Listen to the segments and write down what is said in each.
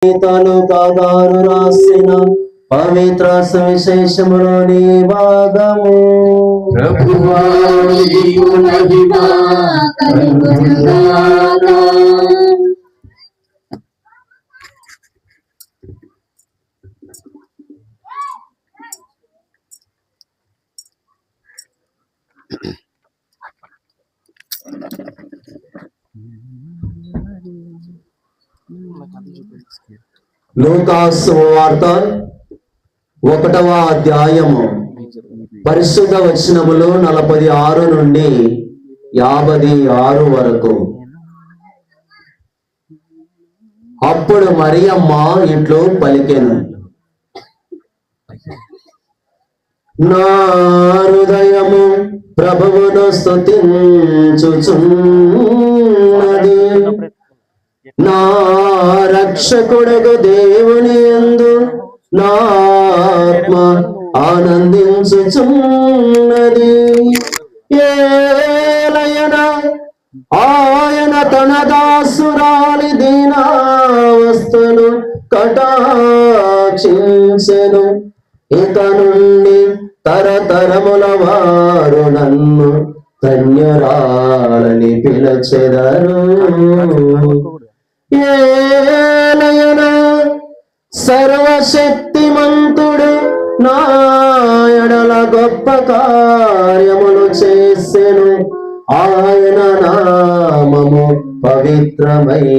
గీతాలు కాగారు రాసిన పవిత్ర సువిశేషములోని భాగము. ప్రభువా నీకు మహిమ కలుగునుగాక. లూకాసు వార్త 1వ అధ్యాయము పరిశుద్ధ వచనములు 46 నుండి 56 వరకు. అప్పుడు మరియమ్మ ఇట్లు పలికెను, నా హృదయము ప్రభువును స్తుతించుచున్నది, నా రక్షకుడగు దేవుని యందు నా ఆత్మ ఆనందించుచున్నది. ఏలయనా ఆయన తన దాసురాలి దీనావస్థను కటాక్షించెను. ఇక నుండి తరతరముల వారు నన్ను ధన్యురాలని పిలచెదరు. ఏలయనా సర్వశక్తిమంతుడు నా ఎడల గొప్ప కార్యములు చేసెను. ఆయన నామము పవిత్రమైనది.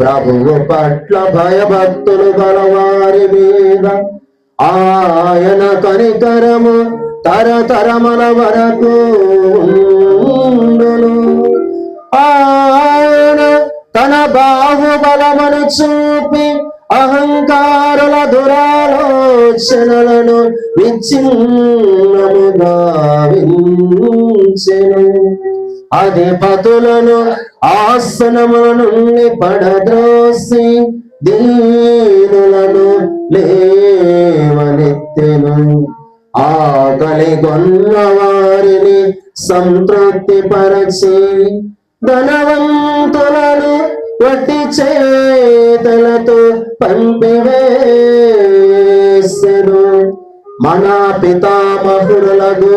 ప్రభువు పట్ల భయభక్తులు గలవారి మీద ఆయన కనికరము తరతరముల వరకు ఉండును. ఆయన తన బాహుబలమును చూపి అహంకారుల దురాలోచనలను విచ్ఛిన్నముగా వించెను. అధిపతులను ఆసనముల నుండి పడద్రోసి దీనులను లేవనెత్తెను. ఆకలి కొన్న వారిని సంతృప్తి పరచి ధనవంతులను వట్టి చేతులతో పంపివేసెను. మన పితామహులకు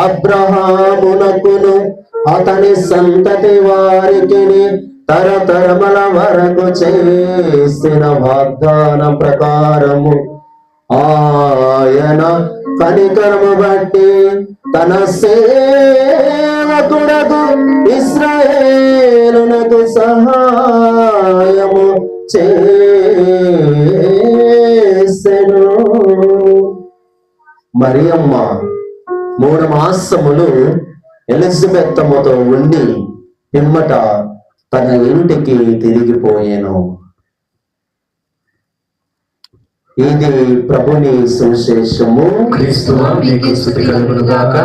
అబ్రహామునకును అతని సంతతి వారికి తరతరముల వరకు చేసిన వాగ్దాన ప్రకారము ఆయన కనికరము బట్టి తన సేవకుడకు ఇశ్రాయేలునకు సహాయము చేసెను. మరియమ్మ 3 మాసములు ఎలిజబెత్తమ్మతో ఉండి పిమ్మట తన ఇంటికి తిరిగిపోయాను. ఇది ప్రభుని సువిశేషము. క్రీస్తువా నీకు స్తుతి కలుగునుగాక.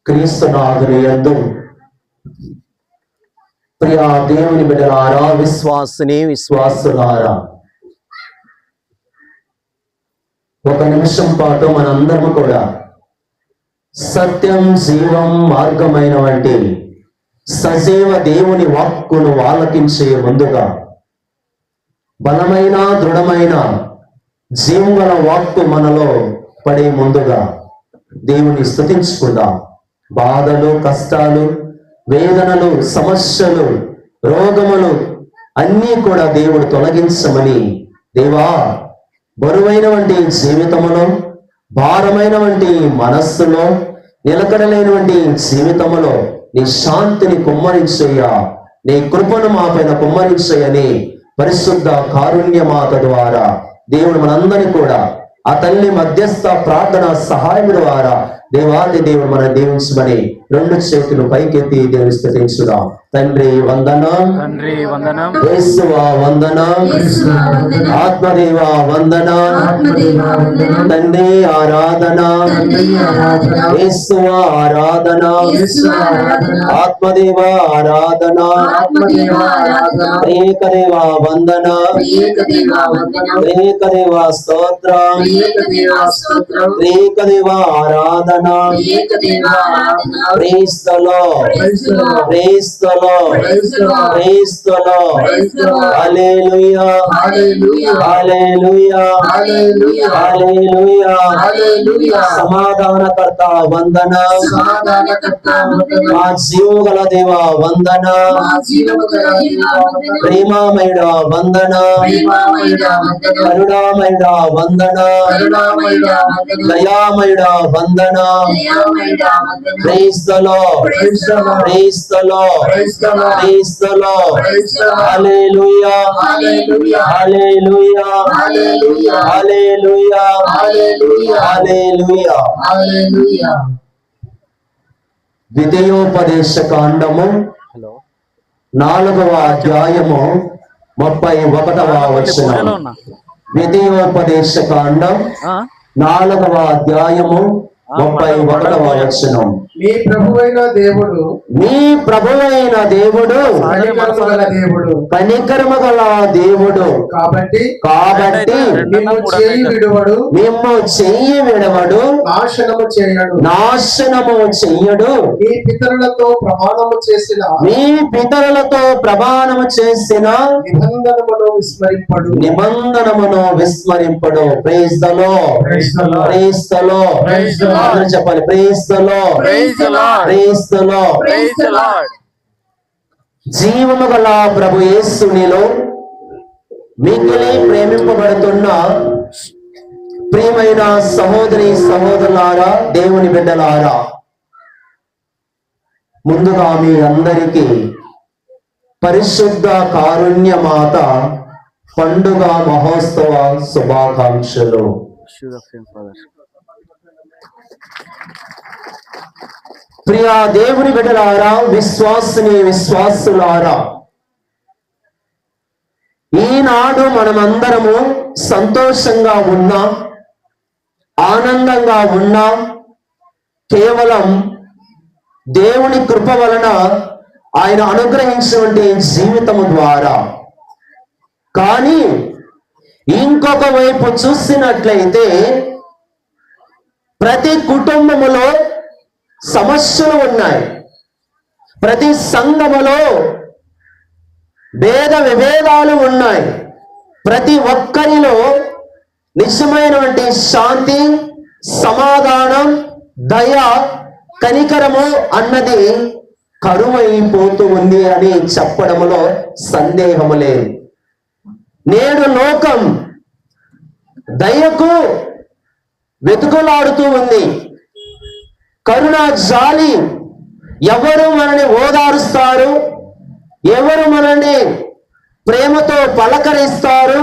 క్రీస్తునాథుని యందు ప్రియా దేవుని బిడ్డలారా, విశ్వాసిని విశ్వాసులారా, ఒక నిమిషం పాటు మనందరం కూడా సత్యం జీవం మార్గమైన వంటి సజీవ దేవుని వాక్కును ఆలకించే ముందుగా బలమైన దృఢమైన జీవన వాక్కు మనలో పడే ముందుగా దేవుని స్తుతించుకుందాం. బాధలు, కష్టాలు, వేదనలు, సమస్యలు, రోగములు అన్నీ కూడా దేవుడు తొలగించమని, దేవా బరువైనటువంటి జీవితములో, భారమైనటువంటి మనస్సులో, నిలకడలేనటువంటి జీవితములో నీ శాంతిని కుమ్మరించయ్యా, నీ కృపను మా పైన కుమ్మరించయ్యని పరిశుద్ధ కారుణ్యమాత ద్వారా దేవుడు మనందరినీ కూడా ఆ తల్లి మధ్యస్థ ప్రార్థన సహాయం ద్వారా దేవాది దేవుడు మనం దీవించమని రెండు చేతులు పైకెత్తి దేవుని స్తుతించుదాం. తండ్రి వందనం, తండ్రి వందనం, యేసువా వందనం, యేసువా వందనం, ఆత్మదేవ వందనం, ఆత్మదేవా వందనం, తండ్రి ఆరాధన, తండ్రి ఆరాధన, యేసువా ఆరాధన, యేసువా ఆరాధన, ఆత్మదేవ ఆరాధన, ఆత్మదేవా ఆరాధన, ఏకదేవ వందన, ఏకదేవా వందనం, ఏకదేవ స్తోత్రం, ఏకదేవా స్తోత్రం, ఏకదేవ ఆరాధన. ఏకదేవా ఆరాధన. Praise the Lord, Praise the Lord. praise the Lord, Praise the Lord. praise the Lord. Praise the Lord. Hallelujah, Hallelujah. hallelujah, Hallelujah. hallelujah. Hallelujah. సమాధానకర్త వందనం, సమాధానకర్త వందనం, మా జీవగల దేవ వందనం, మా జీవము గల దేవా వందనం, ప్రేమమయుడ వందనం, ప్రేమమయుడ వందనం, కరుణామయుడ వందనం, కరుణామయుడ వందనం, దయామయుడ వందనం. దయామయుడ వందనం. Praise the Lord, Praise the Lord. praise the Lord, Praise the Lord. praise the Lord. Praise the Lord. Hallelujah, Hallelujah. hallelujah, Hallelujah. hallelujah, Hallelujah. hallelujah. Hallelujah. విధేయోపదేశ కాండము హలో 4వ అధ్యాయము 31వ వచనం. ఉన్నా విధేయోపదేశ కాండం 4వ అధ్యాయము 31వ వచనం. మీ ప్రభువైన దేవుడు మీ ప్రభువైన దేవుడు కనికరము గల దేవుడు కనికరము గల దేవుడు కాబట్టి కాబట్టి నిన్ను చేయి విడువడు, మేము చెయ్యి విడవడు, నాశనము చేయడు. నాశనము చెయ్యడు. మీ పితరులతో ప్రమాణము చేసిన మీ పితరులతో ప్రమాణము చేసిన నిబంధనమును విస్మరింపడు. నిబంధనమును విస్మరింపడు. Praise the Lord, Praise the Lord. Praise the Lord. Praise the Lord. అందరూ చెప్పాలి, praise the Lord, praise the Lord, praise the Lord. Praise the Lord. జీవము గల ప్రభు యేసునిలో మిగిలి ప్రేమింపబడుతున్న ప్రియమైన సహోదరి సహోదరులారా, దేవుని బిడ్డలారా, ముందుగా మీ అందరికీ పరిశుద్ధ కారుణ్య మాత పండుగ మహోత్సవ శుభాకాంక్షలు. ప్రియ దేవుని బిడ్డలారా, విశ్వాసిని విశ్వాసులారా, ఈనాడు మనమందరము సంతోషంగా ఉన్నాం, ఆనందంగా ఉన్నాం. కేవలం దేవుని కృప వలన, ఆయన అనుగ్రహించినటువంటి జీవితము ద్వారా. కానీ ఇంకొక వైపు చూసినట్లయితే ప్రతి కుటుంబములో సమస్యలు ఉన్నాయి. ప్రతి సంఘములో భేద విభేదాలు ఉన్నాయి. ప్రతి ఒక్కరిలో నిజమైనటువంటి శాంతి, సమాధానం, దయ, కనికరము అన్నది కరువైపోతూ ఉంది అని చెప్పడంలో సందేహము లేదు. నేడు లోకం దయకు వెతుకులాడుతూ ఉంది. కరుణ, జాలి, ఎవరు మనల్ని ఓదారుస్తారు, ఎవరు మనల్ని ప్రేమతో పలకరిస్తారు,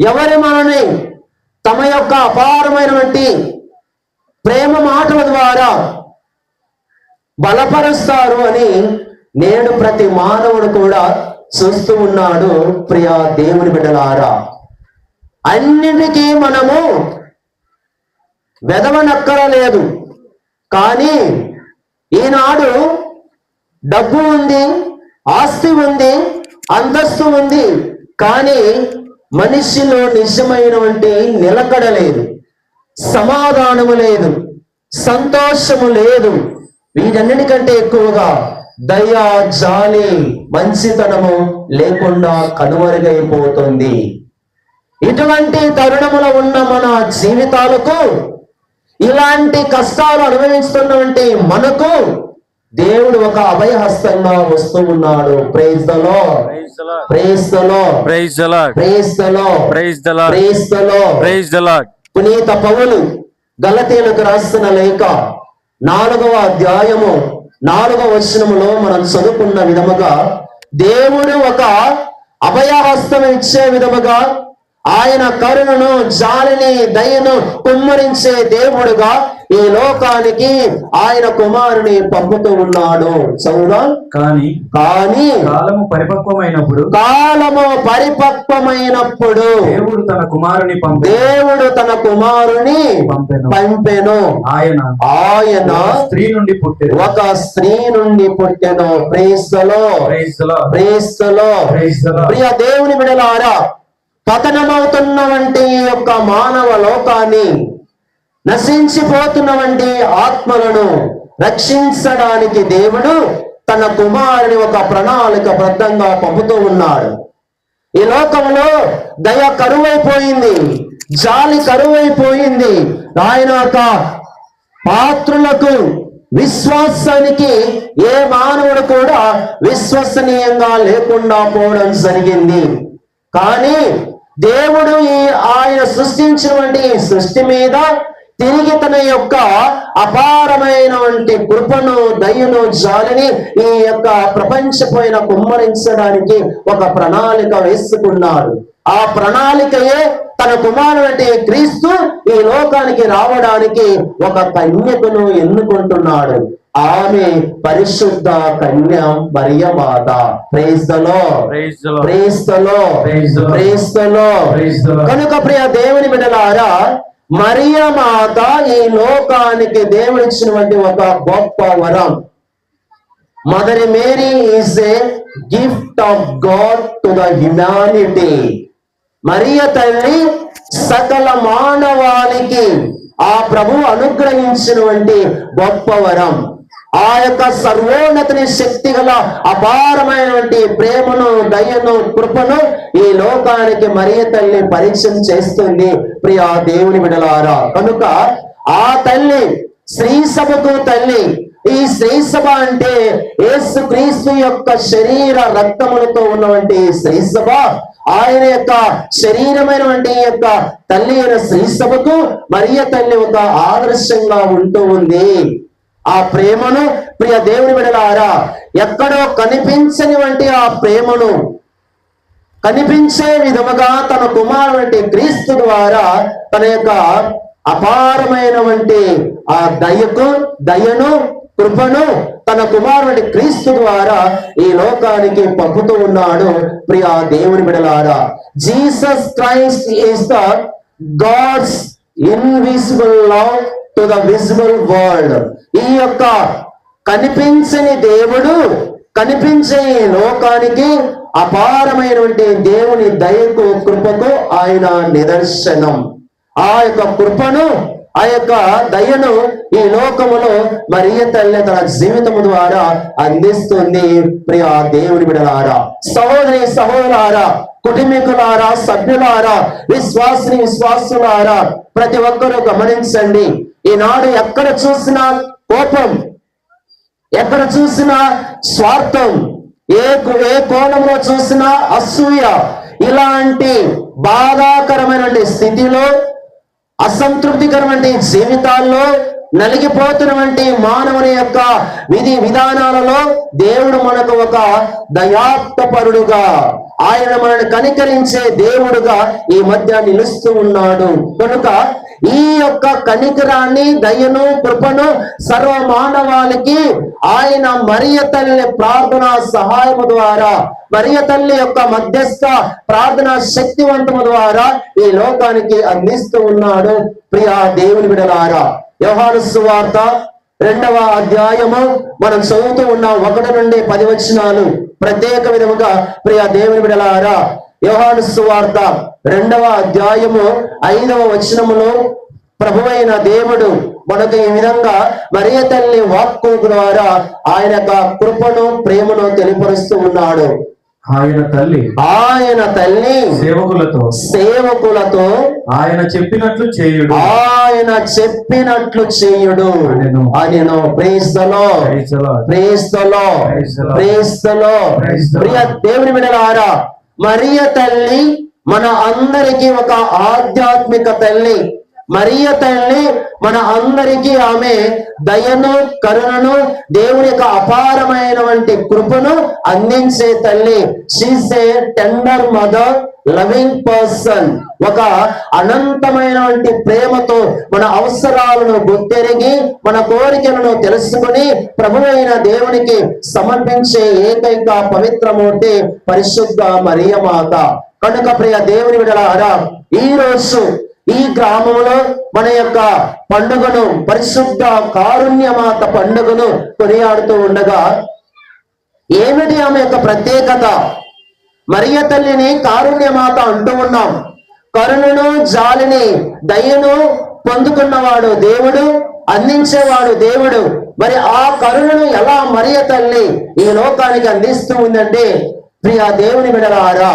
ఎవరు మనల్ని తమ యొక్క అపారమైనటువంటి ప్రేమ మాటల ద్వారా బలపరుస్తారు అని నేడు ప్రతి మానవుడు కూడా చూస్తూ ఉన్నాడు. ప్రియ దేవుని బిడ్డలారా, అన్నిటికీ మనము వెదవనక్కరలేదు. కానీ ఈనాడు డబ్బు ఉంది, ఆస్తి ఉంది, అంతస్తు ఉంది, కానీ మనిషిలో నిజమైనటువంటి నిలకడ లేదు, సమాధానము లేదు, సంతోషము లేదు. వీటన్నిటికంటే ఎక్కువగా దయ, జాలి, మంచితనము లేకుండా కనుమరుగైపోతుంది. ఇటువంటి తరుణములో ఉన్న మన జీవితాలకు, ఇలాంటి కష్టాలు అనుభవిస్తున్నటువంటి మనకు దేవుడు ఒక అభయహస్తంగా వస్తూ ఉన్నాడు. Praise the Lord, praise the Lord, praise the Lord, praise the Lord, praise the Lord, praise the Lord. Praise the Lord. పునీత పౌలు గలతీయులకు రాసిన లేఖ 4వ అధ్యాయము 4వ వచనములో మనం చదువుకున్న విధముగా, దేవుడు ఒక అభయహస్తం ఇచ్చే విధముగా, ఆయన కరుణను, జాలిని, దయను కుమ్మరించే దేవుడుగా ఈ లోకానికి ఆయన కుమారుని పంపుతూ ఉన్నాడు. చదువుదా? కానీ కానీ కాలము పరిపక్వమైనప్పుడు కాలము పరిపక్వమైనప్పుడు దేవుడు తన కుమారుని పంపెను. ఆయన స్త్రీ నుండి పుట్టెను. ఒక స్త్రీ నుండి పుట్టెను. Praise the Lord. Praise the Lord. ప్రియ దేవుని బిడ్డలారా, పతనమవుతున్నవంటి ఈ యొక్క మానవ లోకాన్ని, నశించిపోతున్నవంటి ఆత్మలను రక్షించడానికి దేవుడు తన కుమారుని ఒక ప్రణాళికబద్ధంగా పంపుతూ ఉన్నాడు. ఈ లోకంలో దయ కరువైపోయింది, జాలి కరువైపోయింది. ఆయన యొక్క పాత్రులకు, విశ్వాసానికి ఏ మానవుడు కూడా విశ్వసనీయంగా లేకుండా పోవడం జరిగింది. కానీ దేవుడు ఆయన సృష్టించినటువంటి ఈ సృష్టి మీద తిరిగి తన యొక్క అపారమైనటువంటి కృపను, దయను, జాలిని ఈ యొక్క ప్రపంచపైన కుమ్మరించడానికి ఒక ప్రణాళిక వేసుకున్నాడు. ఆ ప్రణాళికయే తన కుమారుడు క్రీస్తు ఈ లోకానికి రావడానికి ఒక కన్యకను ఎన్నుకుంటున్నాడు. ఆమె పరిశుద్ధ కన్య మరియమాత. Praise the Lord. Praise the Lord. Praise the Lord. కనుక ప్రియ దేవుని బిడ్డలారా, మరియమాత ఈ లోకానికి దేవుడిచ్చినటువంటి ఒక గొప్ప వరం. Mother Mary is a gift of God to the humanity. మరియ తల్లి సకల మానవాళికి ఆ ప్రభు అనుగ్రహించినటువంటి గొప్ప వరం. ఆ యొక్క సర్వోన్నతిని, శక్తి గల అపారమైనటువంటి ప్రేమను, దయను, కృపను ఈ లోకానికి మరియ తల్లి పరిచయం చేస్తుంది. ప్రియ దేవుని బిడ్డలారా, కనుక ఆ తల్లి శ్రీ సభకు తల్లి. ఈ శ్రీ సభ అంటే యేసు క్రీస్తు యొక్క శరీర రక్తములతో ఉన్నటువంటి శ్రీ సభ, ఆయన యొక్క శరీరమైనటువంటి యొక్క తల్లి అయిన శ్రీ సభకు మరియ తల్లి ఒక ఆదర్శంగా ఉంటూ ఉంది. ఆ ప్రేమను ప్రియ దేవుని బిడ్డలారా, ఎక్కడో కనిపించని వంటి ఆ ప్రేమను కనిపించే విధముగా తన కుమారుడి క్రీస్తు ద్వారా తన యొక్క అపారమైనటువంటి ఆ దయను, కృపను తన కుమారుడి క్రీస్తు ద్వారా ఈ లోకానికి పంపుతూ ఉన్నాడు. ప్రియ దేవుని బిడ్డలారా, Jesus Christ is the God's invisible love to the visible world. ఈ యొక్క కనిపించని దేవుడు కనిపించే ఈ లోకానికి అపారమైనటువంటి దేవుని దయకు, కృపకు ఆయన నిదర్శనం. ఆ యొక్క కృపను, ఆ యొక్క దయను ఈ లోకములో మరియ తల్లి తన జీవితము ద్వారా అందిస్తుంది. ప్రియ దేవుని బిడ్డలారా, సహోదరి సహోదరులారా, కుటుంబీకులారా, సభ్యులారా, విశ్వాసులారా, ప్రతి ఒక్కరూ గమనించండి. ఈనాడు ఎక్కడ చూసినా కోపం, ఎక్కడ చూసినా స్వార్థం, ఏ కోణంలో చూసినా అసూయ, ఇలాంటి బాధాకరమైనటువంటి స్థితిలో, అసంతృప్తికరమైన జీవితాల్లో నలిగిపోతున్నటువంటి మానవుని యొక్క విధి విధానాలలో దేవుడు మనకు ఒక దయాత్మపరుడుగా, ఆయన మనల్ని కనికరించే దేవుడుగా ఈ మధ్య నిలుస్తూ ఉన్నాడు. కనుక ఈ యొక్క కనికరాన్ని, దయను, కృపను సర్వ మానవాళికి ఆయన మరియ తల్లి ప్రార్థన సహాయము ద్వారా, మరియ తల్లి యొక్క మధ్యస్థ ప్రార్థన శక్తివంతము ద్వారా ఈ లోకానికి అందిస్తూ ఉన్నాడు. ప్రియ దేవుని బిడ్డలారా, యోహాను సువార్త 2వ అధ్యాయము మనం చదువుతూ ఉన్నాం. 1 నుండి 10 వచనాలు ప్రత్యేక విధముగా ప్రియ దేవుని బిడ్డలారా, యోహాను సువార్త 2వ అధ్యాయము 5వ వచనములో ప్రభువైన దేవుడు మనకు ఈ విధంగా మరియ తల్లి వాక్కు ద్వారా ఆయన యొక్క కృపను, ప్రేమను తెలియపరుస్తూ ఉన్నాడు. ఆయన తల్లి సేవకులతో ఆయన చెప్పినట్లు చేయుడు అనెను. Praise the Lord. Praise the Lord. Praise the Lord. ప్రియ దేవుని బిడ్డలారా, మరియ తల్లి మన అందరికీ ఒక ఆధ్యాత్మిక తల్లి, మరియ తల్లి మన అందరికీ ఆమె దయను కరుణను దేవుని యొక్క అపారమైనటువంటి కృపను అందించే తల్లి. షీస్ ఏ టెండర్ మదర్, లవింగ్ పర్సన్. ఒక అనంతమైనటువంటి ప్రేమతో మన అవసరాలను గుర్తెరిగి మన కోరికలను తెలుసుకుని ప్రభువైన దేవునికి సమర్పించే ఏకైక పవిత్రమూర్తి పరిశుద్ధ మరియ మాత. కనుక ప్రియ దేవుని బిడ్డలారా, ఈ రోజు ఈ గ్రామంలో మన యొక్క పండుగను, పరిశుద్ధ కారుణ్యమాత పండుగను కొనియాడుతూ ఉండగా ఏమిటి ఆమె యొక్క ప్రత్యేకత? మరియ తల్లిని కారుణ్యమాత అంటూ ఉన్నాం. కరుణను, జాలిని, దయను పొందుకున్నవాడు దేవుడు, అందించేవాడు దేవుడు. మరి ఆ కరుణను ఎలా మరియ తల్లి ఈ లోకానికి అందిస్తూ ఉందంటే, ప్రియ దేవుని బిడ్డలారా,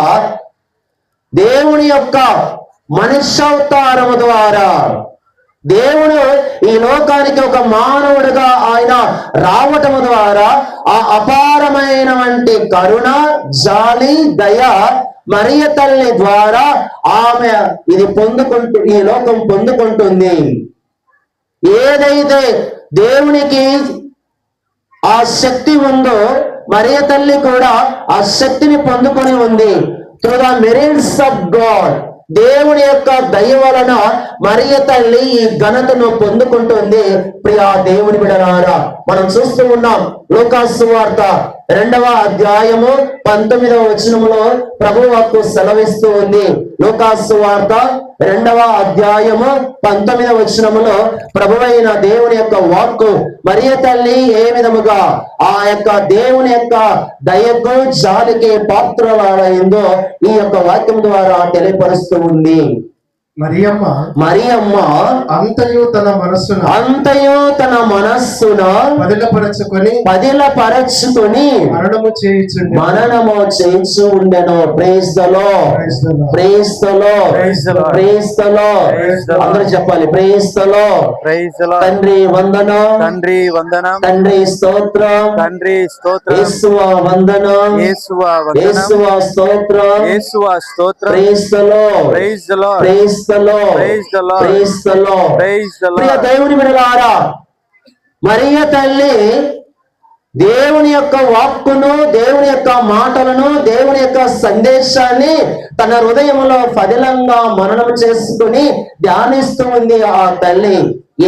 దేవుని యొక్క మనుష్యావతారము ద్వారా దేవుడు ఈ లోకానికి ఒక మానవుడిగా ఆయన రావటము ద్వారా ఆ అపారమైనటువంటి కరుణ, జాలి, దయ మరియ తల్లి ద్వారా ఆమె ఇది పొందుకుంటూ ఈ లోకం పొందుకుంటుంది. ఏదైతే దేవునికి ఆ శక్తి ఉందో మరియ తల్లి కూడా ఆ శక్తిని పొందుకొని ఉంది. Through the merits of God, దేవుని యొక్క దయ వలన మరియ తల్లి ఈ ఘనతను పొందుకుంటుంది. ప్రియా దేవుని బిడ్డలారా, మనం చూస్తూ ఉన్నాం లూకాసు సువార్త 2వ అధ్యాయము 19వ వచనములో ప్రభువు వాక్కు సెలవిస్తూ ఉంది. లూకాసు సువార్త 2వ అధ్యాయము 19వ వచనములో ప్రభువైన దేవుని యొక్క వాక్కు మరియ తల్లి ఏ విధముగా ఆ యొక్క దేవుని యొక్క దయకు, జాలికి పాత్రలైందో ఈ యొక్క వాక్యం ద్వారా తెలియపరుస్తూ ఉంది. మరియమ్మ అంతయు తన మనస్సున పదిలపరచుకొని మననము చేయించు ఉండెను. Praise the Lord, praise the Lord, praise the Lord. అందరూ చెప్పాలి ప్రైజ్ ద లార్డ్. తండ్రి వందనం, తండ్రి వందనం, తండ్రి స్తోత్రం, తండ్రి స్తోత్రం, యేసువా వందనం, యేసువా వందనం, యేసువా స్తోత్రం, యేసువా స్తోత్రం. Praise the Lord, praise the Lord, praise the Lord, praise the Lord, praise the Lord. Praise the ప్రియ లార్డ్. దేవుని బిడ్డలారా, మరియ తల్లి దేవుని యొక్క వాక్కును, దేవుని యొక్క మాటలను, దేవుని యొక్క సందేశాన్ని తన హృదయంలో పదిలంగా మననం చేసుకుని ధ్యానిస్తూ ఉంది ఆ తల్లి.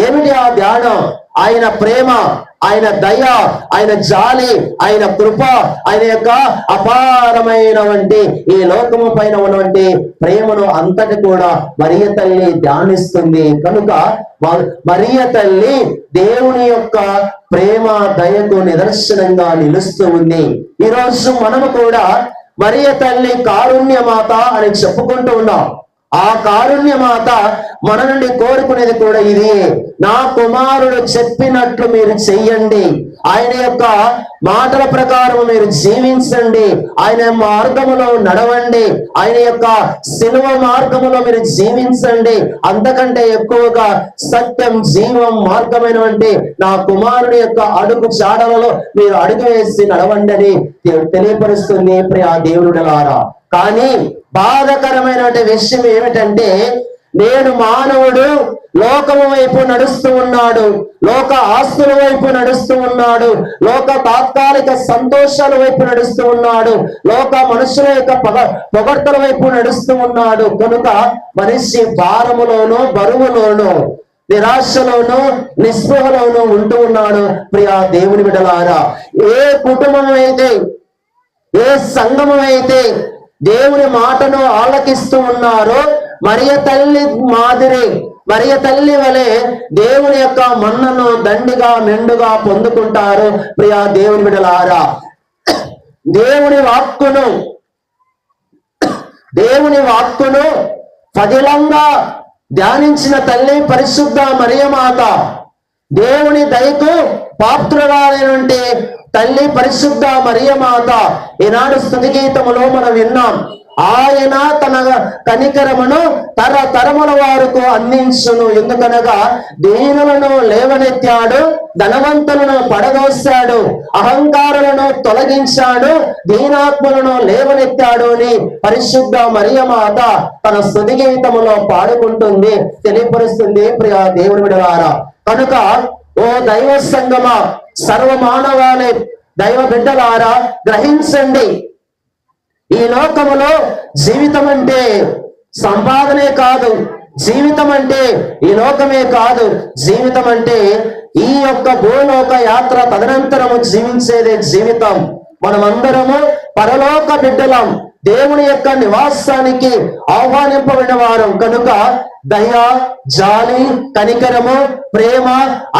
ఏమిటి ఆ ధ్యానం? ఆయన ప్రేమ, ఆయన దయ, ఆయన జాలి, ఆయన కృప, ఆయన యొక్క అపారమైనటువంటి ఈ లోకము పైన ఉన్నటువంటి ప్రేమను అంతటి కూడా మరియ తల్లి ధ్యానిస్తుంది. కనుక మరియ తల్లి దేవుని యొక్క ప్రేమ, దయకు నిదర్శనంగా నిలుస్తూ ఉంది. ఈ రోజు మనము కూడా మరియ తల్లి కారుణ్యమాత అని చెప్పుకుంటూ ఉన్నాం. ఆ కారుణ్యమాత మన నుండి కోరుకునేది కూడా ఇది. నా కుమారుడు చెప్పినట్లు మీరు చెయ్యండి, ఆయన యొక్క మాటల ప్రకారం మీరు జీవించండి, ఆయన మార్గములో నడవండి, ఆయన యొక్క శిలువ మార్గములో మీరు జీవించండి. అంతకంటే ఎక్కువగా సత్యం, జీవం, మార్గమైనటువంటి నా కుమారుడి యొక్క అడుగు చాడలలో మీరు అడుగు వేసి నడవండి అని తెలియపరుస్తుంది ప్రియా దేవుడులారా. కానీ బాధకరమైనటువంటి విషయం ఏమిటంటే, నేడు మానవుడు లోకము వైపు నడుస్తూ ఉన్నాడు, లోక ఆస్తుల వైపు నడుస్తూ ఉన్నాడు, లోక తాత్కాలిక సంతోషాల వైపు నడుస్తూ ఉన్నాడు, లోక మనుషుల యొక్క పొగడ్తల వైపు నడుస్తూ ఉన్నాడు. కనుక మనిషి భారములోను, బరువులోను, నిరాశలోను, నిస్పృహలోను ఉంటూ ఉన్నాడు. ప్రియా దేవుని బిడ్డలారా, ఏ కుటుంబం అయితే, ఏ సంఘం అయితే దేవుని మాటను ఆలకిస్తూ ఉన్నారో మరియ తల్లి మాదిరి, మరియ తల్లి వలె దేవుని యొక్క మన్నను దండిగా మెండుగా పొందుకుంటారు. ప్రియా దేవుని బిడ్డలారా, దేవుని వాక్కును పదిలంగా ధ్యానించిన తల్లి పరిశుద్ధ మరియ మాత, దేవుని దయకు పాత్రురాలైనటువంటి తల్లి పరిశుద్ధ మరియ మాత. ఈనాడు స్తుతి గీతములో మనం విన్నాం. ఆయన తన కనికరమును తరతరముల వారికి అందించును. ఎందుకనగా దీనులను లేవనెత్తాడు, ధనవంతులను పడదోశాడు, అహంకారులను తొలగించాడు, దీనాత్మలను లేవనెత్తాడు అని పరిశుద్ధ మరియమాత తన స్తుతి గీతములో పాడుకుంటుంది, తెలియపరుస్తుంది ప్రియ దేవుని బిడ్డలారా. కనుక ఓ దైవ సంగమ, సర్వమానవాళి దైవ బిడ్డలారా గ్రహించండి. ఈ లోకములో జీవితం అంటే సంపాదనే కాదు, జీవితం అంటే ఈ లోకమే కాదు, జీవితం అంటే ఈ యొక్క భూలోక యాత్ర తదనంతరము జీవించేదే జీవితం. మనమందరము పరలోక బిడ్డలం, దేవుని యొక్క నివాసానికి ఆహ్వానింపబడిన వారం. కనుక దయ, జాలి, కనికరము, ప్రేమ,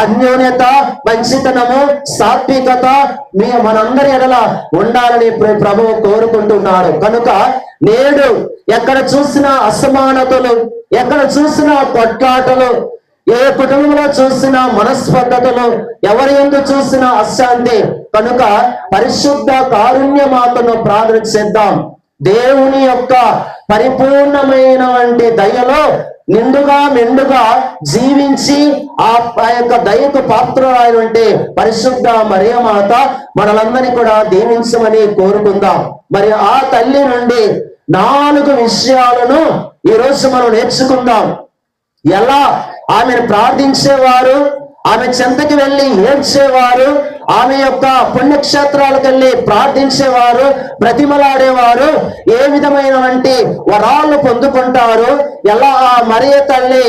అన్యోన్యత, మంచితనము, సాత్వికత మనందరి ఎడల ఉండాలని ప్రభువు కోరుకుంటున్నాడు. కనుక నేడు ఎక్కడ చూసినా అసమానతలు, ఎక్కడ చూసినా కొట్లాటలు, ఏ కుటుంబంలో చూసినా మనస్పర్ధతలు, ఎవరి యందు చూసినా అశాంతి. కనుక పరిశుద్ధ కారుణ్యమాతను ప్రార్థన చేద్దాం. దేవుని యొక్క పరిపూర్ణమైన దయలో నిండుగా మెండుగా జీవించి ఆ యొక్క దయకు పాత్రులైనటువంటి పరిశుద్ధ మరియమాత మనలందరినీ కూడా దీవించమని కోరుకుందాం. మరి ఆ తల్లి నుండి 4 విషయాలను ఈరోజు మనం నేర్చుకుందాం. ఎలా ఆమెను ప్రార్థించేవారు, ఆమె చెంతకి వెళ్ళి ఏడ్చేవారు, ఆమె యొక్క పుణ్యక్షేత్రాలకు వెళ్ళి ప్రార్థించేవారు, బ్రతిమలాడేవారు ఏ విధమైనటువంటి వరాలు పొందుకుంటారు, ఎలా ఆ మరియ తల్లి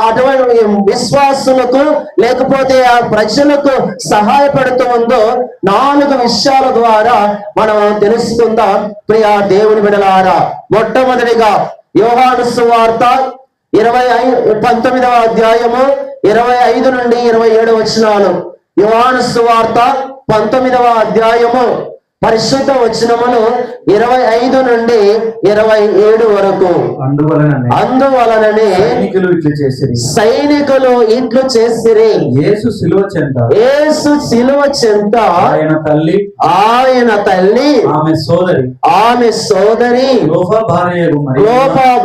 అటువంటి విశ్వాసులకు లేకపోతే ఆ ప్రజలకు సహాయపడుతూ ఉందో 4 విషయాల ద్వారా మనం తెలుసుకుందాం ప్రియ దేవుని బిడ్డలారా. మొట్టమొదటిగా యోహాను సువార్త 19వ అధ్యాయము 25 నుండి 27 వచనాలు. యోహాను సువార్త 19వ అధ్యాయము పరిశుద్ధ వచనములు 25 నుండి 27 వరకు. అందువలననే సైనికులు ఇట్లు చేసిరి, యేసు శిలువ చెంత ఆయన తల్లి ఆమె సోదరి లోప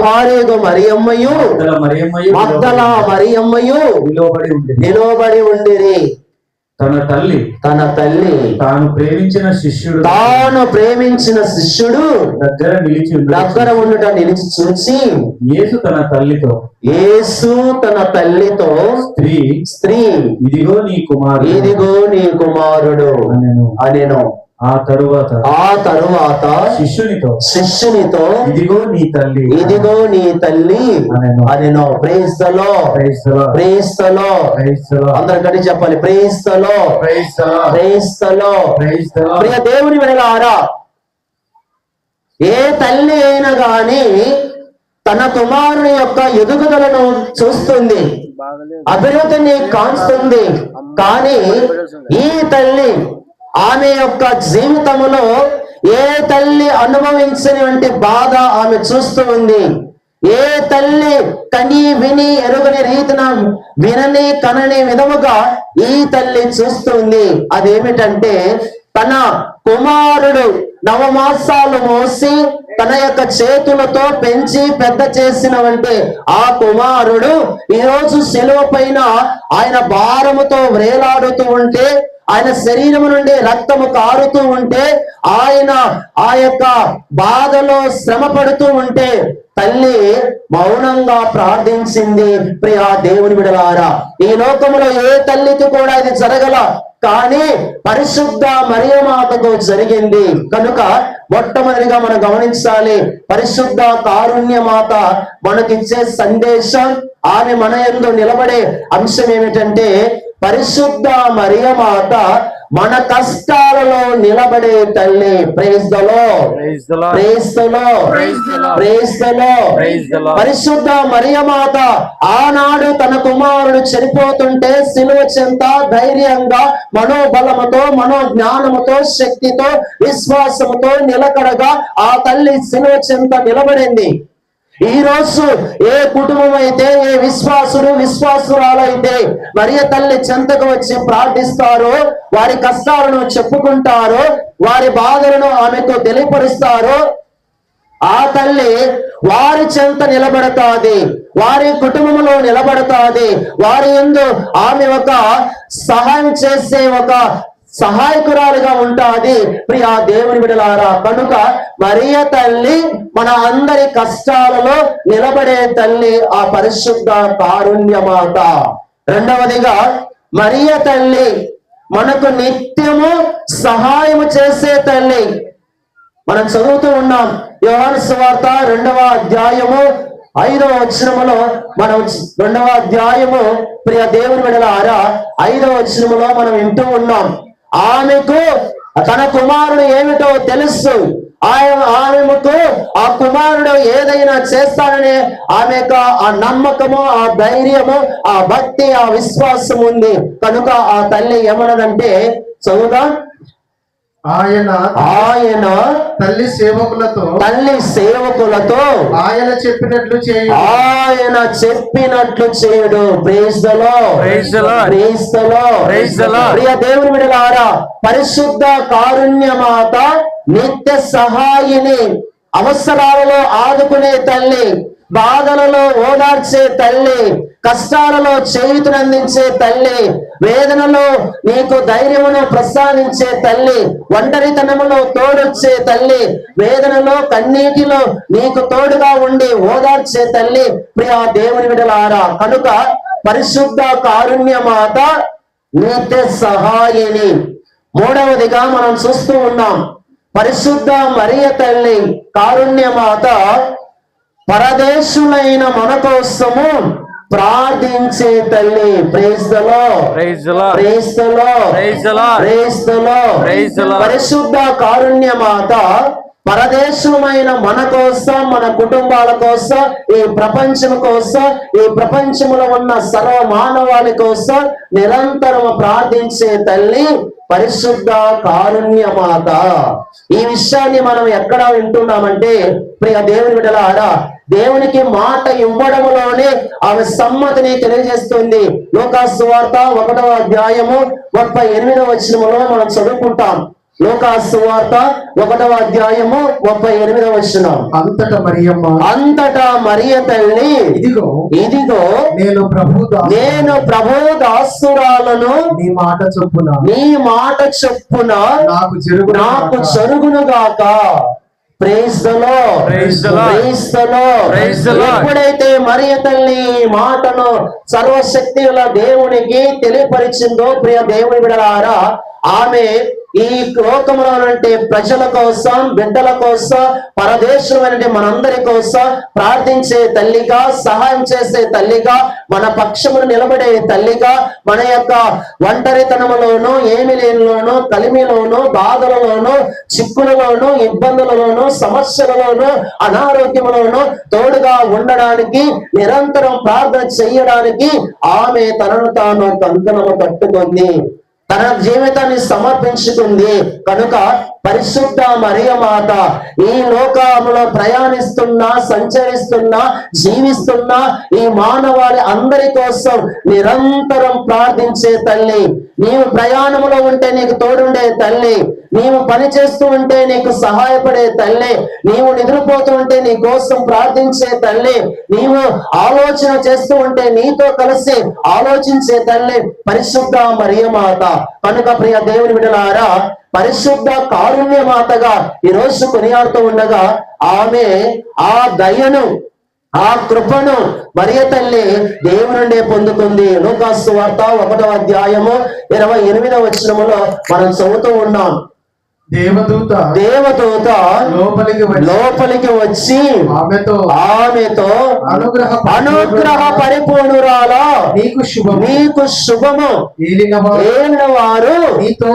భార్యగు మరియమ్మయు మగ్దల మరియమ్మయు నిలవబడి ఉండిరి. తన తల్లి తాను ప్రేమించిన శిష్యుడు దగ్గర ఉండుట నిలిచి చూచి యేసు తన తల్లితో స్త్రీ ఇదిగో నీ కుమారుడు అనెను. ఆ తరువాత శిష్యునితో ఇదిగో నీ తల్లి అనెను. Praise the Lord. అందరికీ చెప్పాలి ప్రైజ్ ది లార్డ్. ప్రియ దేవుని బిడ్డలారా, ఏ తల్లి అయినా గాని తన కుమారుని యొక్క ఎదుగుదలను చూస్తుంది, అభివృద్ధిని కాంస్తుంది. కానీ ఈ తల్లి ఆమె యొక్క జీవితంలో ఏ తల్లి అనుభవించినటువంటి బాధ ఆమె చూస్తూ ఉంది. ఏ తల్లి కని విని ఎరుగని రీతిన వినని కనని విధముగా ఈ తల్లి చూస్తుంది. అదేమిటంటే తన కుమారుడు 9 మాసాలు మోసి తన యొక్క చేతులతో పెంచి పెద్ద చేసినవంటే ఆ కుమారుడు ఈరోజు శిలువ పైన ఆయన భారముతో వ్రేలాడుతూ ఉంటే, ఆయన శరీరము నుండి రక్తము కారుతూ ఉంటే, ఆయన ఆ యొక్క బాధలో శ్రమ పడుతూ ఉంటే తల్లి మౌనంగా ప్రార్థించింది. ప్రియా దేవుని బిడ్డలారా, ఈ లోకములో ఏ తల్లికి కూడా ఇది జరగల, కానీ పరిశుద్ధ మరియమాతకు జరిగింది. కనుక మొట్టమొదటిగా మనం గమనించాలి, పరిశుద్ధ కారుణ్యమాత మనకిచ్చే సందేశం, ఆమె మన యందు నిలబడే అంశం ఏమిటంటే పరిశుద్ధ మరియమాత మన కష్టాలలో నిలబడే తల్లి. Praise the Lord. పరిశుద్ధ మరియమాత ఆనాడు తన కుమారుడు చనిపోతుంటే శిలువ చెంత ధైర్యంగా మనోబలముతో, మనోజ్ఞానముతో, శక్తితో, విశ్వాసముతో నిలకడగా ఆ తల్లి శిలువ చెంత నిలబడింది. ఈ రోజు ఏ కుటుంబం అయితే, ఏ విశ్వాసురాలైతే మరియ తల్లి చెంతకు వచ్చి ప్రార్థిస్తారో, వారి కష్టాలను చెప్పుకుంటారో, వారి బాధలను ఆమెకు తెలియపరుస్తారో, ఆ తల్లి వారి చెంత నిలబడతాది, వారి కుటుంబంలో నిలబడతాది, వారి యందు ఆమె ఒక సహాయం చేసే ఒక సహాయకురాలుగా ఉంటాది. ప్రియా దేవుని బిడ్డలారా, కనుక మరియ తల్లి మన అందరి కష్టాలలో నిలబడే తల్లి, ఆ పరిశుద్ధ కారుణ్యమాత. రెండవదిగా మరియ తల్లి మనకు నిత్యము సహాయము చేసే తల్లి. మనం చదువుతూ ఉన్నాం యోహాను సువార్త 2వ అధ్యాయము 5వ వచనములో, మనం 2వ అధ్యాయము ప్రియ దేవుని బిడ్డలారా 5వ వచనములో మనం వింటూ ఉన్నాం. ఆమెకు తన కుమారుడు ఏమిటో తెలుసు, ఆమెకు ఆ కుమారుడు ఏదైనా చేస్తాననే ఆమెకు ఆ నమ్మకము, ఆ ధైర్యము, ఆ భక్తి, ఆ విశ్వాసం ఉంది. కనుక ఆ తల్లి ఏమన్నదంటే, చదువుదా, ఆయన తల్లి సేవకులతో ఆయన చెప్పినట్లు చేయు, ఆయన చెప్పినట్లు చేయడు. Praise the Lord, Praise the Lord. Praise the Lord, Praise the Lord. ప్రియ దేవుని బిడ్డలారా, పరిశుద్ధ కారుణ్యమాత, నిత్య సహాయిని, అవసరాలలో ఆదుకునే తల్లి, బాధలలో ఓదార్చే తల్లి, కష్టాలలో చేయుతునందించే తల్లి, వేదనలో నీకు ధైర్యమును ప్రసాదించే తల్లి, ఒంటరితనములో తోడొచ్చే తల్లి, వేదనలో కన్నీటిలో నీకు తోడుగా ఉండి ఓదార్చే తల్లి. ప్రియా దేవుని బిడ్డలారా, కనుక పరిశుద్ధ కారుణ్యమాత, నిత్య సహాయిని. మూడవదిగా మనం చూస్తూ ఉన్నాం, పరిశుద్ధ మరియ తల్లి కారుణ్యమాత పరదేశులైన మన కోసము ప్రార్థించే తల్లి. Praise the Lord, Praise the Lord. Praise the Lord, Praise the Lord. Praise the Lord. Praise the Lord. పరిశుద్ధ కారుణ్యమాత పరదేశమైన మన కోసం, మన కుటుంబాల కోసం, ఈ ప్రపంచం కోసం, ఈ ప్రపంచంలో ఉన్న సర్వ మానవాళి కోసం నిరంతరం ప్రార్థించే తల్లి పరిశుద్ధ కారుణ్యమాత. ఈ విషయాన్ని మనం ఎక్కడ వింటున్నామంటే, ప్రియ దేవుని బిడ్డలారా, దేవునికి మాట ఇవ్వడంలోనే ఆమె సమ్మతిని తెలియజేస్తుంది. లూకాసు సువార్త 1వ అధ్యాయము 38వ వచనములో మనం చదువుకుంటాం. లూకాసు సువార్త 1వ అధ్యాయము 38వ వచనం. అంతటా మరియ తల్లి, ఇదిగో నేను ప్రభు దాసురాలను, నీ మాట చొప్పున నాకు జరుగునుగాక. Praise the Lord, Praise the Lord. Praise the Lord. Praise the Lord. ఎప్పుడైతే మరియ తల్లి ఈ మాటను సర్వశక్తి గల దేవునికి తెలియపరిచిందో, ప్రియ దేవుని బిడ్డలారా, ఆమె ఈ లోకంలో అంటే ప్రజల కోసం, బిడ్డల కోసం, పరదేశులైన మనందరి కోసం ప్రార్థించే తల్లిగా, సహాయం చేసే తల్లిగా, మన పక్షమును నిలబడే తల్లిగా, మన యొక్క ఒంటరితనములోను, ఏమి లేనిలోను, కలిమిలోను, బాధలలోను, చిక్కులలోను, ఇబ్బందులలోను, సమస్యలలోను, అనారోగ్యములోను తోడుగా ఉండడానికి, నిరంతరం ప్రార్థన చేయడానికి ఆమె తనను తాను కంకణము కట్టుకుంది, తన జీవితాన్ని సమర్పించుకుంది. కనుక పరిశుద్ధ మరియ మాత ఈ లోకంలో ప్రయాణిస్తున్నా, సంచరిస్తున్నా, జీవిస్తున్నా ఈ మానవాళి అందరి కోసం నిరంతరం ప్రార్థించే తల్లి. నీవు ప్రయాణంలో ఉంటే నీకు తోడుండే తల్లి, నీవు పని చేస్తూ ఉంటే నీకు సహాయపడే తల్లి, నీవు నిద్రపోతూ ఉంటే నీ కోసం ప్రార్థించే తల్లి, నీవు ఆలోచన చేస్తూ ఉంటే నీతో కలిసి ఆలోచించే తల్లి పరిశుద్ధ మరియ మాత. కనుక ప్రియ దేవుని బిడ్డలారా, పరిశుద్ధ కారుణ్యమాతగా ఈ రోజు కొనియాడుతూ ఉండగా ఆమె ఆ దయను, ఆ కృపను మరియ తల్లి దేవుని నుండే పొందుతుంది. లూకాసు సువార్త 1వ అధ్యాయము 28వ వచనములో మనం చదువుతూ ఉన్నాం. దేవదూత లోపలికి వచ్చి ఆమెతో అనుగ్రహ పరిపూర్ణురాలా, నీకు శుభము, ఏలిన వారు నీతో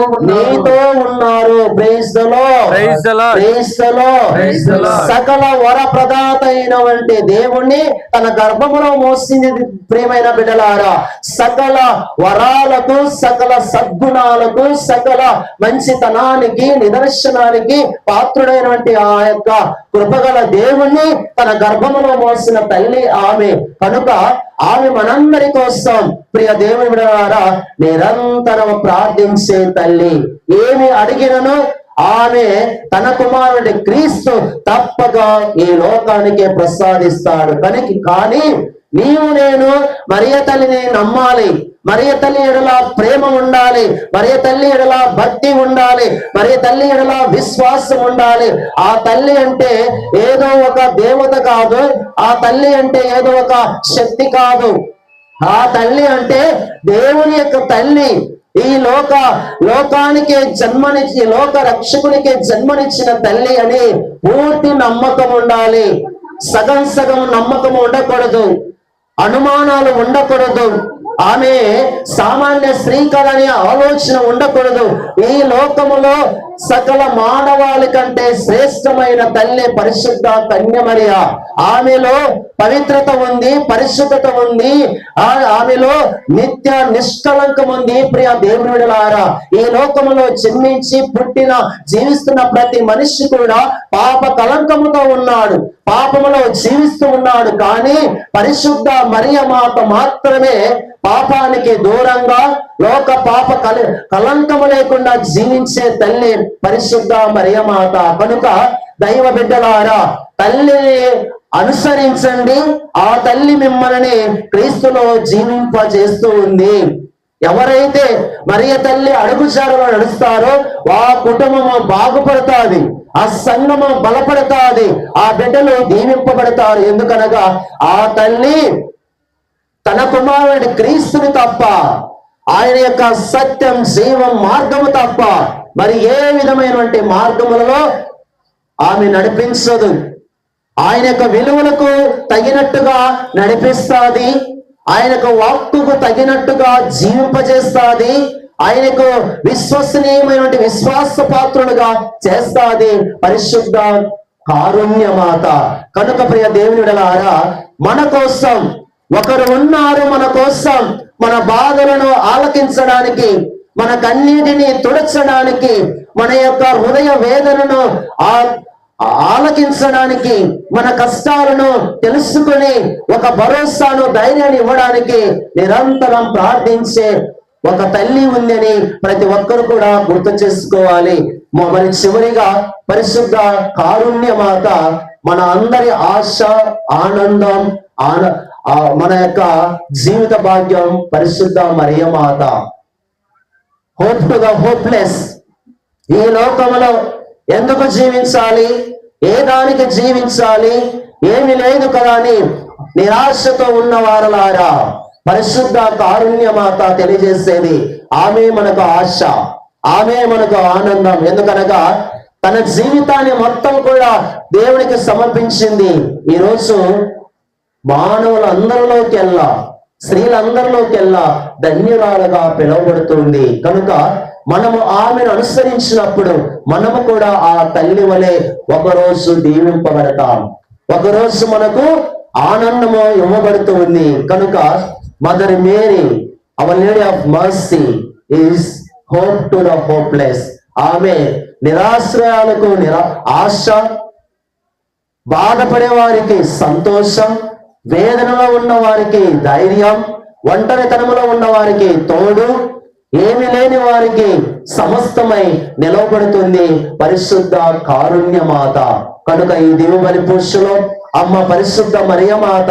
ఉన్నారు. Praise the Lord, Praise the Lord. Praise the Lord. Praise the Lord. సకల వర ప్రదాత అయినటువంటి దేవుణ్ణి తన గర్భములో మోసింది. ప్రియమైన బిడ్డలారా, సకల వరాలకు, సకల సద్గుణాలకు, సకల మంచితనానికి, నిదర్శనానికి పాత్రుడైనటువంటి ఆ యొక్క కృపగల దేవుణ్ణి తన గర్భములో మోసిన తల్లి ఆమె. కనుక ఆమె మనందరి కోసం, ప్రియ దేవుని బిడ్డలారా, నిరంతరం ప్రార్థించే తల్లి. ఏమి అడిగినను ఆమె తన కుమారుడి క్రీస్తు తప్పక ఈ లోకానికి ప్రసాదిస్తాడు. కానీ నీవు నేను మరియ తల్లిని నమ్మాలి. మరియ తల్లి ఎడల ప్రేమ ఉండాలి. మరియ తల్లి ఎడల భక్తి ఉండాలి. మరియ తల్లి ఎడల విశ్వాసం ఉండాలి. ఆ తల్లి అంటే ఏదో ఒక దేవత కాదు. ఆ తల్లి అంటే ఏదో ఒక శక్తి కాదు. ఆ తల్లి అంటే దేవుని యొక్క తల్లి. ఈ లోకానికి జన్మనిచ్చి లోక రక్షకునికి జన్మనిచ్చిన తల్లి అని పూర్తి నమ్మకం ఉండాలి. సగం సగం నమ్మకం ఉండకూడదు. అనుమానాలు ఉండకూడదు. ఆమె సామాన్య స్త్రీ కదని ఆలోచన ఉండకూడదు. ఈ లోకములో సకల మానవాళి కంటే శ్రేష్టమైన తల్లి పరిశుద్ధ కన్య మరియ. ఆమెలో పవిత్రత ఉంది, పరిశుద్ధత ఉంది. ఆమెలో నిత్య నిష్కలంకం ఉంది. ప్రియ దేవుని బిడ్డలారా, ఈ లోకములో జన్మించి పుట్టిన జీవిస్తున్న ప్రతి మనిషి కూడా పాప కలంకముతో ఉన్నాడు, పాపములో జీవిస్తూ ఉన్నాడు. కానీ పరిశుద్ధ మరియ మాత మాత్రమే పాపానికి దూరంగా లోక పాప కలంకము లేకుండా జీవించే తల్లి పరిశుద్ధ మరియ మాత. కనుక దైవ బిడ్డలారా, తల్లిని అనుసరించండి. ఆ తల్లి మిమ్మల్ని క్రీస్తులో జీవింపజేస్తూ ఉంది. ఎవరైతే మరియ తల్లి అడుగుజాడలో నడుస్తారో ఆ కుటుంబము బాగుపడతాది, ఆ సంఘము బలపడతాది, ఆ బిడ్డలు దీవింపబడతారు. ఎందుకనగా ఆ తల్లి తన కుమారుడి క్రీస్తుని తప్ప, ఆయన యొక్క సత్యం జీవం మార్గము తప్ప మరి ఏ విధమైనటువంటి మార్గములలో ఆమె నడిపించదు. ఆయన యొక్క విలువలకు తగినట్టుగా నడిపిస్తాది. ఆయనకు వాక్కుకు తగినట్టుగా జీవింపజేస్తాది. ఆయనకు విశ్వసనీయమైనటువంటి విశ్వాస పాత్రులుగా చేస్తాది పరిశుద్ధ కారుణ్యమాత. కనుక ప్రియ దేవుని బిడ్డలారా, మన కోసం ఒకరు ఉన్నారు. మన కోసం మన బాధలను ఆలకించడానికి, మన కన్నీటిని తుడచడానికి, మన యొక్క హృదయ వేదనను ఆలకించడానికి, మన కష్టాలను తెలుసుకొని ఒక భరోసాను ధైర్యాన్ని ఇవ్వడానికి నిరంతరం ప్రార్థించే ఒక తల్లి ఉందని ప్రతి ఒక్కరు కూడా గుర్తు చేసుకోవాలి. మరి చివరిగా పరిశుద్ధ కారుణ్యమాత మన అందరి ఆశ, ఆనందం, మన యొక్క జీవిత భాగ్యం పరిశుద్ధ మరియ మాత. Hope to the hopeless. ఈ లోకంలో ఎందుకు జీవించాలి, ఏ దానికి జీవించాలి, ఏమి లేదు కదా అని నిరాశతో ఉన్న వారలారా, పరిశుద్ధ కారుణ్యమాత తెలియజేసేది ఆమె మనకు ఆశ, ఆమె మనకు ఆనందం. ఎందుకనగా తన జీవితాన్ని మొత్తం కూడా దేవునికి సమర్పించింది. ఈరోజు మానవులందరిలోకెల్లా, స్త్రీలందరిలోకెల్లా ధన్యురాలుగా పిలువబడుతుంది. కనుక మనము ఆమెను అనుసరించినప్పుడు మనము కూడా ఆ తల్లి వలె ఒకరోజు దీవింపబడతాం, ఒకరోజు మనకు ఆనందము ఇవ్వబడుతుంది. కనుక Mother Mary, Our Lady of Mercy, is hope to the hopeless. ఆమె నిరాశ్రయాలకు ఆశ, బాధపడే వారికి సంతోషం, వేదనలో ఉన్న వారికి ధైర్యం, ఒంటరితనంలో ఉన్న వారికి తోడు, ఏమి లేని వారికి సమస్తమై నిలవబడుతుంది పరిశుద్ధ కారుణ్యమాత. కనుక ఈ దివ్యబలి పూజలో అమ్మ పరిశుద్ధ మరియ మాత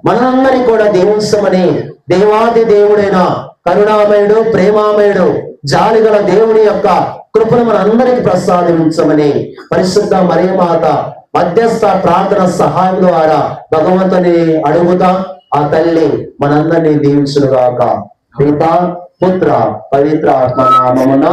మనందరినీ కూడా దీవించమని దేవాది దేవుడైన కరుణామయుడు, ప్రేమామయుడు, జాలిగల దేవుని యొక్క కృపను మనందరికి ప్రసాదించమని పరిశుద్ధ మరియ మాత మధ్యస్థ ప్రార్థన సహాయం ద్వారా భగవంతుని అడుగుతా. ఆ తల్లి మనందరినీ దీవించుగాక. పిత, పుత్ర, పవిత్ర ఆత్మ నామమున.